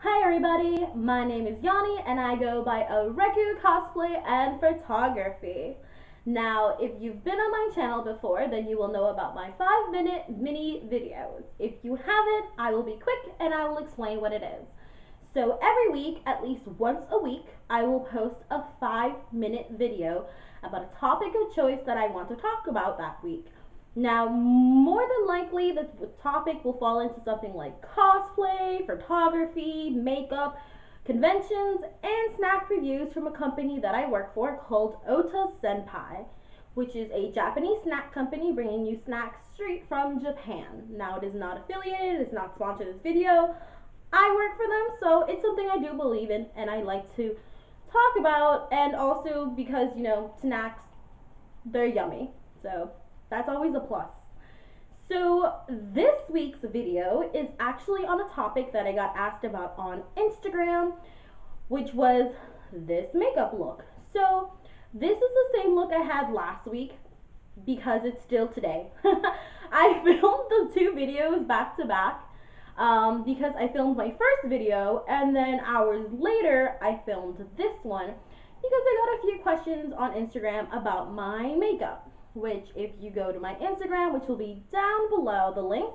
Hi everybody, my name is Yanni and I go by Areku Cosplay and Photography. Now, if you've been on my channel before, then you will know about my 5-minute mini videos. If you haven't, I will be quick and I will explain what it is. So every week, at least once a week, I will post a 5-minute video about a topic of choice that I want to talk about that week. Now, more than likely, the topic will fall into something like cosplay, photography, makeup, conventions, and snack reviews from a company that I work for called Ota Senpai, which is a Japanese snack company bringing you snacks straight from Japan. Now, it is not affiliated, it's not sponsored this video. I work for them, so it's something I do believe in and I like to talk about, and also because, snacks, they're yummy. So that's always a plus. So this week's video is actually on a topic that I got asked about on Instagram, which was this makeup look. So this is the same look I had last week because it's still today. I filmed the two videos back to back because I filmed my first video and then hours later I filmed this one because I got a few questions on Instagram about my makeup, which if you go to my Instagram, which will be down below the link,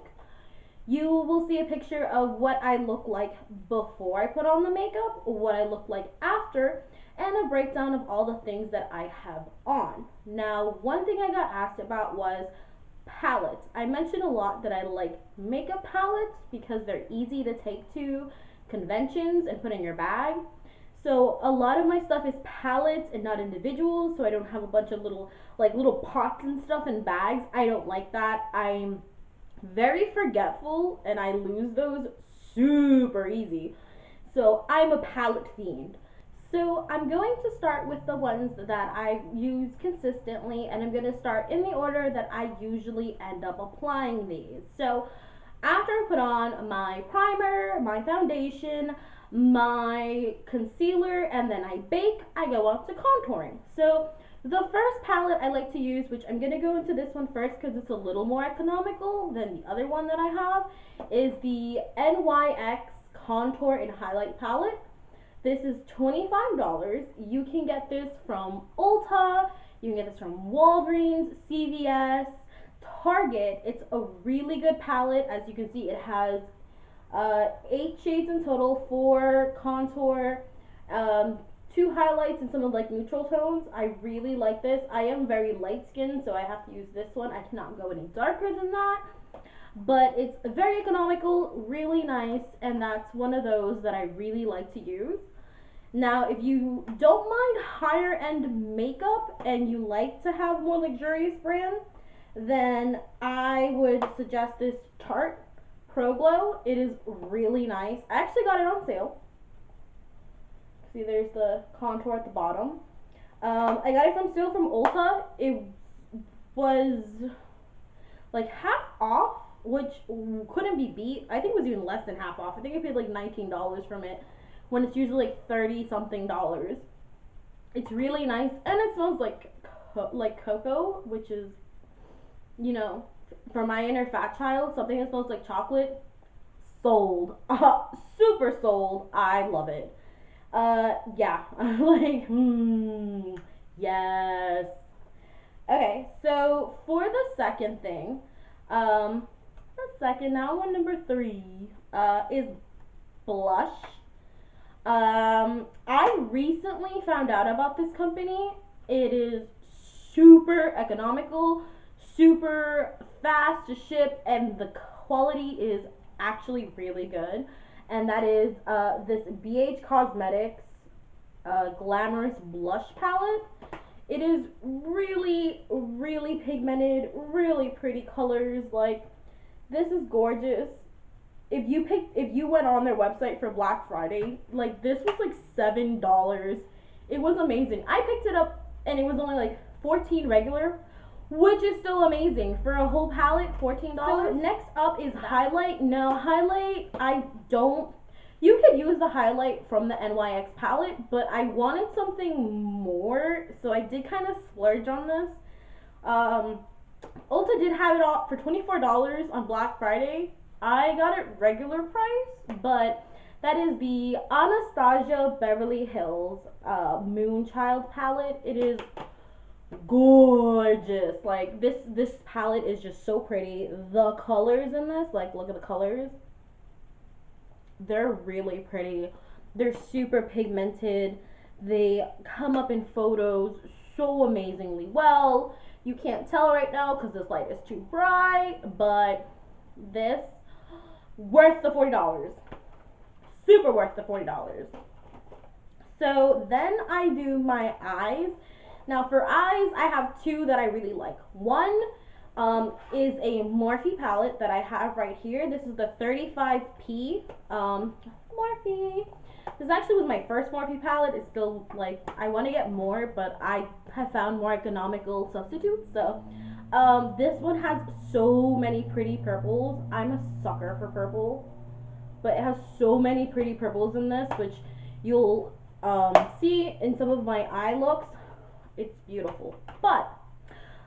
you will see a picture of what I look like before I put on the makeup, what I look like after, and a breakdown of all the things that I have on. Now, one thing I got asked about was palettes. I mentioned a lot that I like makeup palettes because they're easy to take to conventions and put in your bag. So a lot of my stuff is palettes and not individuals, so I don't have a bunch of little pots and stuff in bags. I don't like that. I'm very forgetful and I lose those super easy. So I'm a palette fiend. So I'm going to start with the ones that I use consistently, and I'm going to start in the order that I usually end up applying these. So after I put on my primer, my foundation, my concealer, and then I bake, I go on to contouring. So the first palette I like to use, which I'm going to go into this one first because it's a little more economical than the other one that I have, is the NYX Contour and Highlight Palette. This is $25. You can get this from Ulta, you can get this from Walgreens, CVS, Target. It's a really good palette. As you can see, it has 8 shades in total, 4 contour, 2 highlights, and some of like neutral tones. I really like this. I am very light skinned, so I have to use this one. I cannot go any darker than that. But it's very economical, really nice, and that's one of those that I really like to use. Now, if you don't mind higher end makeup and you like to have more luxurious brands, then I would suggest this Tarte Pro Glow. It is really nice. I actually got it on sale. See, there's the contour at the bottom. I got it from Ulta. It was like half off, which couldn't be beat. I think it was even less than half off. I think I paid like $19 from it when it's usually like 30 something dollars. It's really nice and it smells like cocoa, which is, you know, for my inner fat child, something that smells like chocolate. Sold. Super sold. I love it. Yeah. I'm like, yes. Okay, so for the second thing, now one number 3, is blush. I recently found out about this company. It is super economical, super fast to ship, and the quality is actually really good. And that is this BH Cosmetics Glamorous Blush Palette. It is really, really pigmented, really pretty colors. Like, this is gorgeous. If you went on their website for Black Friday, like this was like $7. It was amazing. I picked it up and it was only like 14 regular, which is still amazing for a whole palette. $14. So next up is highlight. No, highlight I don't. You could use the highlight from the NYX palette, but I wanted something more, so I did kind of splurge on this. Um, Ulta did have it all for $24 on Black Friday. I got it regular price, but That is the Anastasia Beverly Hills Moonchild palette. It is gorgeous. Like this palette is just so pretty. The colors in this, like look at the colors. They're really pretty. They're super pigmented. They come up in photos so amazingly well. You can't tell right now because this light is too bright, but this worth the $40. Super worth the $40. So then I do my eyes. Now for eyes, I have two that I really like. One is a Morphe palette that I have right here. This is the 35P Morphe. This actually was my first Morphe palette. It's still like, I want to get more, but I have found more economical substitutes. So this one has so many pretty purples. I'm a sucker for purple, but it has so many pretty purples in this, which you'll see in some of my eye looks. It's beautiful. But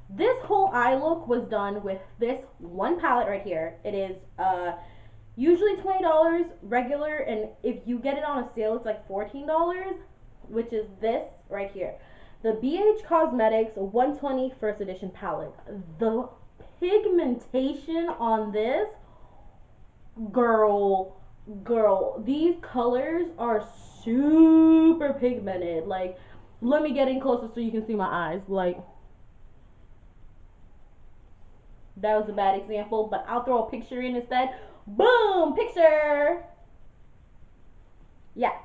this whole eye look was done with this one palette right here. It is usually $20 regular, and if you get it on a sale, it's like $14, which is this right here. The BH Cosmetics 120 First Edition palette. The pigmentation on this, girl, these colors are super pigmented. Like, let me get in closer so you can see my eyes. Like, that was a bad example, but I'll throw a picture in instead. Boom, picture. Yeah.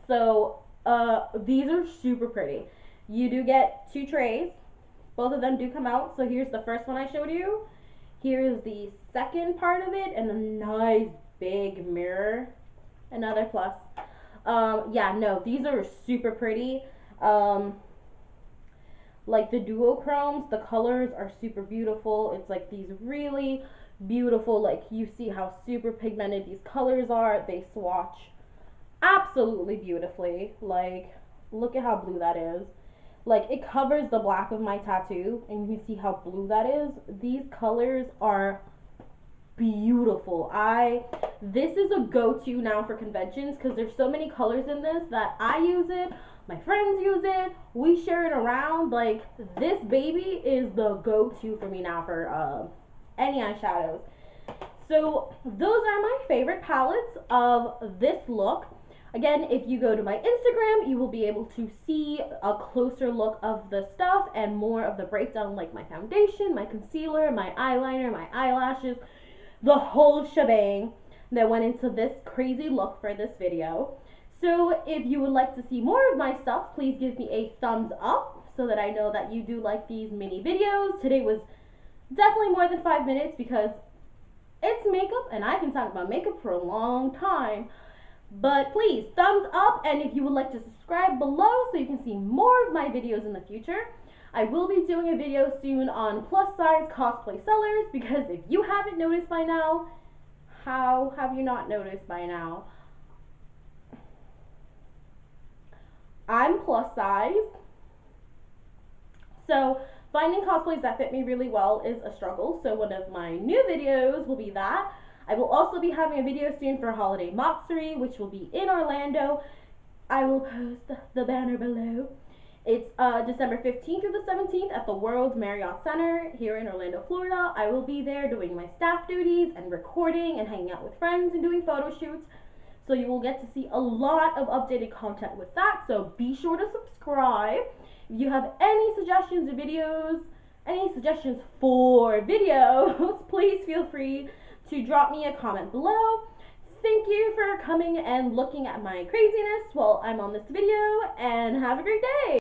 So these are super pretty. You do get two trays. Both of them do come out. So here's the first one I showed you. Here's the second part of it, and a nice big mirror. Another plus. Yeah, no, these are super pretty. Like the duochromes, the colors are super beautiful. It's like these really beautiful, like you see how super pigmented these colors are. They swatch absolutely beautifully. Like, look at how blue that is. Like, it covers the black of my tattoo, and you can see how blue that is. These colors are beautiful. This is a go-to now for conventions because there's so many colors in this that I use it, my friends use it, we share it around. Like, this baby is the go-to for me now for any eyeshadows. So those are my favorite palettes of this look. Again, if you go to my Instagram, you will be able to see a closer look of the stuff and more of the breakdown, like my foundation, my concealer, my eyeliner, my eyelashes, the whole shebang that went into this crazy look for this video. So if you would like to see more of my stuff, please give me a thumbs up so that I know that you do like these mini videos. Today was definitely more than 5 minutes because it's makeup and I can talk about makeup for a long time. But please, thumbs up, and if you would like to subscribe below so you can see more of my videos in the future. I will be doing a video soon on plus size cosplay sellers, because if you haven't noticed by now, how have you not noticed by now? I'm plus size, so finding cosplays that fit me really well is a struggle. So one of my new videos will be that. I will also be having a video soon for Holiday Moxery, which will be in Orlando. I will post the banner below. It's December 15th through the 17th at the World Marriott Center here in Orlando, Florida. I will be there doing my staff duties and recording and hanging out with friends and doing photo shoots. So you will get to see a lot of updated content with that. So be sure to subscribe. If you have any suggestions of videos, any suggestions for videos, please feel free to drop me a comment below. Thank you for coming and looking at my craziness while I'm on this video, and have a great day!